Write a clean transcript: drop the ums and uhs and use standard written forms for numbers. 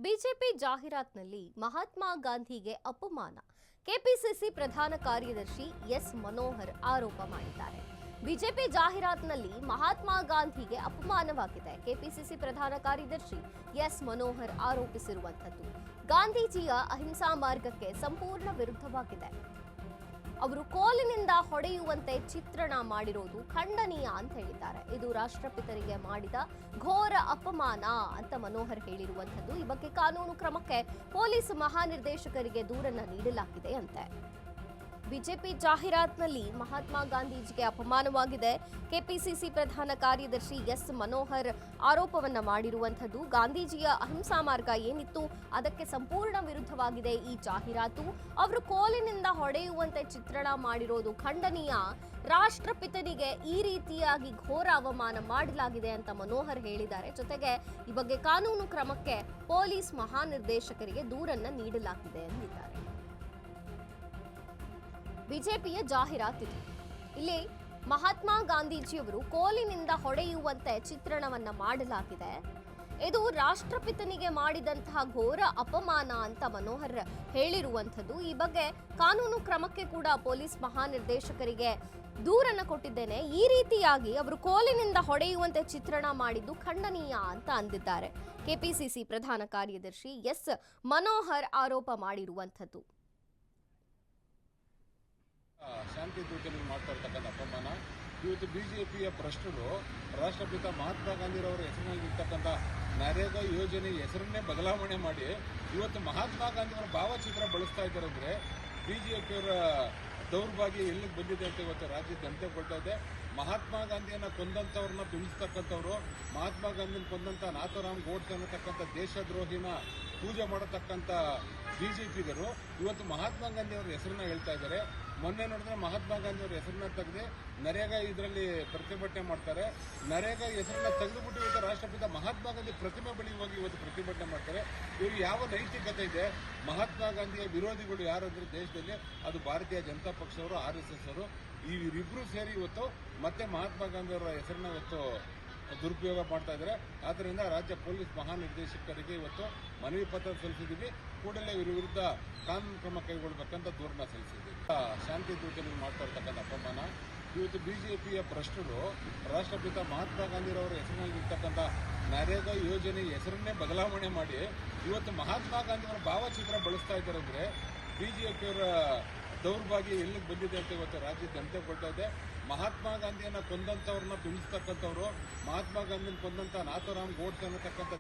BJP ಜಾಹೀರಾತಿನಲ್ಲಿ Mahatma ಗಾಂಧಿಗೆ ಅಪಮಾನ. KPCC ಪ್ರಧಾನ ಕಾರ್ಯದರ್ಶಿ ಎಸ್ ಮನೋಹರ್ ಆರೋಪ ಮಾಡಿದ್ದಾರೆ. ಬಿಜೆಪಿ ಜಾಹೀರಾತಿನಲ್ಲಿ ಮಹಾತ್ಮ ಗಾಂಧಿಗೆ ಅಪಮಾನವಾಗಿದೆ. ಕೆಪಿಸಿಸಿ ಪ್ರಧಾನ ಕಾರ್ಯದರ್ಶಿ ಎಸ್ ಮನೋಹರ್ ಆರೋಪಿಸಿರುವಂಥದ್ದು ಗಾಂಧೀಜಿಯ ಅಹಿಂಸಾ ಮಾರ್ಗಕ್ಕೆ ಸಂಪೂರ್ಣ ವಿರುದ್ಧವಾಗಿದೆ. ಅವರು ಕೋಲಿನಿಂದ ಹೊಡೆಯುವಂತೆ ಚಿತ್ರಣ ಮಾಡಿರೋದು ಖಂಡನೀಯ ಅಂತ ಹೇಳಿದ್ದಾರೆ. ಇದು ರಾಷ್ಟ್ರಪಿತರಿಗೆ ಮಾಡಿದ ಘೋರ ಅಪಮಾನ ಅಂತ ಮನೋಹರ್ ಹೇಳಿರುವಂಥದ್ದು. ಈ ಬಗ್ಗೆ ಕಾನೂನು ಕ್ರಮಕ್ಕೆ ಪೊಲೀಸ್ ಮಹಾನಿರ್ದೇಶಕರಿಗೆ ದೂರನ್ನ ನೀಡಲಾಗಿದೆ ಅಂತೆ. ಬಿಜೆಪಿ ಜಾಹೀರಾತಿನಲ್ಲಿ ಮಹಾತ್ಮ ಗಾಂಧೀಜಿಗೆ ಅಪಮಾನವಾಗಿದೆ. ಕೆಪಿಸಿಸಿ ಪ್ರಧಾನ ಕಾರ್ಯದರ್ಶಿ ಎಸ್ ಮನೋಹರ್ ಆರೋಪವನ್ನ ಮಾಡಿರುವಂಥದ್ದು ಗಾಂಧೀಜಿಯ ಅಹಿಂಸಾ ಮಾರ್ಗ ಏನಿತ್ತು ಅದಕ್ಕೆ ಸಂಪೂರ್ಣ ವಿರುದ್ಧವಾಗಿದೆ ಈ ಜಾಹೀರಾತು. ಅವರು ಕೋಲಿನಿಂದ ಹೊಡೆಯುವಂತೆ ಚಿತ್ರಣ ಮಾಡಿರೋದು ಖಂಡನೀಯ. ರಾಷ್ಟ್ರಪಿತನಿಗೆ ಈ ರೀತಿಯಾಗಿ ಘೋರ ಅವಮಾನ ಮಾಡಲಾಗಿದೆ ಅಂತ ಮನೋಹರ್ ಹೇಳಿದ್ದಾರೆ. ಜೊತೆಗೆ ಈ ಬಗ್ಗೆ ಕಾನೂನು ಕ್ರಮಕ್ಕೆ ಪೊಲೀಸ್ ಮಹಾನಿರ್ದೇಶಕರಿಗೆ ದೂರನ್ನ ನೀಡಲಾಗಿದೆ ಎಂದಿದ್ದಾರೆ. ಬಿಜೆಪಿಯ ಜಾಹೀರಾತಿದೆ. ಇಲ್ಲಿ ಮಹಾತ್ಮ ಗಾಂಧೀಜಿಯವರು ಕೋಲಿನಿಂದ ಹೊಡೆಯುವಂತೆ ಚಿತ್ರಣವನ್ನ ಮಾಡಲಾಗಿದೆ. ಇದು ರಾಷ್ಟ್ರಪಿತನಿಗೆ ಮಾಡಿದಂತಹ ಘೋರ ಅಪಮಾನ ಅಂತ ಮನೋಹರ್ ಹೇಳಿರುವಂಥದ್ದು. ಈ ಬಗ್ಗೆ ಕಾನೂನು ಕ್ರಮಕ್ಕೆ ಕೂಡ ಪೊಲೀಸ್ ಮಹಾನಿರ್ದೇಶಕರಿಗೆ ದೂರನ್ನ ಕೊಟ್ಟಿದ್ದೇನೆ. ಈ ರೀತಿಯಾಗಿ ಅವರು ಕೋಲಿನಿಂದ ಹೊಡೆಯುವಂತೆ ಚಿತ್ರಣ ಮಾಡಿದ್ದು ಖಂಡನೀಯ ಅಂತ ಅಂದಿದ್ದಾರೆ. ಕೆಪಿಸಿಸಿ ಪ್ರಧಾನ ಕಾರ್ಯದರ್ಶಿ ಎಸ್ ಮನೋಹರ್ ಆರೋಪ ಮಾಡಿರುವಂಥದ್ದು. ಶಾಂತಿ ದೂತನಿಗೆ ಮಾಡ್ತಾ ಇರ್ತಕ್ಕಂಥ ಅಪಮಾನ. ಇವತ್ತು ಬಿಜೆಪಿಯ ಭ್ರಷ್ಟರು ರಾಷ್ಟ್ರಪಿತ ಮಹಾತ್ಮ ಗಾಂಧಿರವರ ಹೆಸರಿನಲ್ಲಿ ಇರ್ತಕ್ಕಂಥ ನರೇಗಾ ಯೋಜನೆ ಹೆಸರನ್ನೇ ಬದಲಾವಣೆ ಮಾಡಿ ಇವತ್ತು ಮಹಾತ್ಮ ಗಾಂಧಿಯವರ ಭಾವಚಿತ್ರ ಬಳಸ್ತಾ ಇದ್ದಾರೆ. ಅಂದರೆ ಬಿಜೆಪಿಯವರ ದೌರ್ಭಾಗ್ಯ ಎಲ್ಲಿಗೆ ಬಂದಿದೆ ಅಂತ ಇವತ್ತು ರಾಜ್ಯ ಜನತೆ ಕೊಡ್ತಾ ಇದೆ. ಮಹಾತ್ಮ ಗಾಂಧಿಯನ್ನು ಕೊಂದಂಥವ್ರನ್ನ ಬಿಂಬಿಸ್ತಕ್ಕಂಥವ್ರು, ಮಹಾತ್ಮ ಗಾಂಧಿನ ಕೊಂದಂಥ ನಾಥೂರಾಮ್ ಗೋಡ್ಸೆ ಅನ್ನತಕ್ಕಂಥ ದೇಶದ್ರೋಹಿನ ಪೂಜೆ ಮಾಡತಕ್ಕಂಥ ಬಿಜೆಪಿಗರು ಇವತ್ತು ಮಹಾತ್ಮ ಗಾಂಧಿಯವರ ಹೆಸರನ್ನ ಹೇಳ್ತಾ ಇದ್ದಾರೆ. ಮೊನ್ನೆ ನೋಡಿದ್ರೆ ಮಹಾತ್ಮ ಗಾಂಧಿಯವರ ಹೆಸರನ್ನ ತೆಗೆದು ನರೇಗಾ ಇದರಲ್ಲಿ ಪ್ರತಿಭಟನೆ ಮಾಡ್ತಾರೆ. ನರೇಗಾ ಹೆಸರನ್ನ ತೆಗೆದುಬಿಟ್ಟು ಇವತ್ತು ರಾಷ್ಟ್ರಪಿತ ಮಹಾತ್ಮ ಗಾಂಧಿ ಪ್ರತಿಮೆ ಬಳಿ ಹೋಗಿ ಇವತ್ತು ಪ್ರತಿಭಟನೆ ಮಾಡ್ತಾರೆ. ಇವರು ಯಾವ ನೈತಿಕತೆ ಇದೆ? ಮಹಾತ್ಮ ಗಾಂಧಿಯ ವಿರೋಧಿಗಳು ಯಾರಂದ್ರೆ ದೇಶದಲ್ಲಿ ಅದು ಭಾರತೀಯ ಜನತಾ ಪಕ್ಷವರು, RSS ಅವರು, ಇವರಿಬ್ಬರು ಸೇರಿ ಇವತ್ತು ಮತ್ತೆ ಮಹಾತ್ಮ ಗಾಂಧಿಯವರ ಹೆಸರನ್ನ ಇವತ್ತು ದುರುಪಯೋಗ ಮಾಡ್ತಾ ಇದ್ದಾರೆ. ಆದ್ದರಿಂದ ರಾಜ್ಯ ಪೊಲೀಸ್ ಮಹಾನಿರ್ದೇಶಕರಿಗೆ ಇವತ್ತು ಮನವಿ ಪತ್ರ ಸಲ್ಲಿಸಿದ್ದೀವಿ. ಕೂಡಲೇ ಇವರ ವಿರುದ್ಧ ಕಾನೂನು ಕ್ರಮ ಕೈಗೊಳ್ಳಬೇಕಂತ ದೂರನ್ನ ಸಲ್ಲಿಸಿದ್ದೀವಿ. ಶಾಂತಿ ದೂತನಿಗೆ ಮಾಡ್ತಾ ಇರ್ತಕ್ಕಂಥ ಅಪಮಾನ. ಇವತ್ತು ಬಿಜೆಪಿಯ ಭ್ರಷ್ಟರು ರಾಷ್ಟ್ರಪಿತ ಮಹಾತ್ಮ ಗಾಂಧಿರವರ ಹೆಸರಿನಲ್ಲಿ ಇರ್ತಕ್ಕಂಥ ನರೇಗಾ ಯೋಜನೆ ಹೆಸರನ್ನೇ ಬದಲಾವಣೆ ಮಾಡಿ ಇವತ್ತು ಮಹಾತ್ಮ ಗಾಂಧಿಯವರ ಭಾವಚಿತ್ರ ಬಳಸ್ತಾ ಇದ್ದಾರೆ. ಅಂದರೆ ಬಿಜೆಪಿಯವರ ದೌರ್ಭಾಗ್ಯ ಎಲ್ಲಿಗೆ ಬಂದಿದೆ ಅಂತ ಇವತ್ತು ರಾಜ್ಯ ಜನತೆ ಕೊಡ್ತಾ ಇದೆ. ಮಹಾತ್ಮ ಗಾಂಧಿಯನ್ನು ಕೊಂದಂಥವ್ರನ್ನ ಬಿಂಬಿಸ್ತಕ್ಕಂಥವ್ರು, ಮಹಾತ್ಮ ಗಾಂಧಿನ ಕೊಂದಂಥ ನಾಥೂರಾಮ್ ಗೋಡ್ಸೆ ಅನ್ನತಕ್ಕಂಥ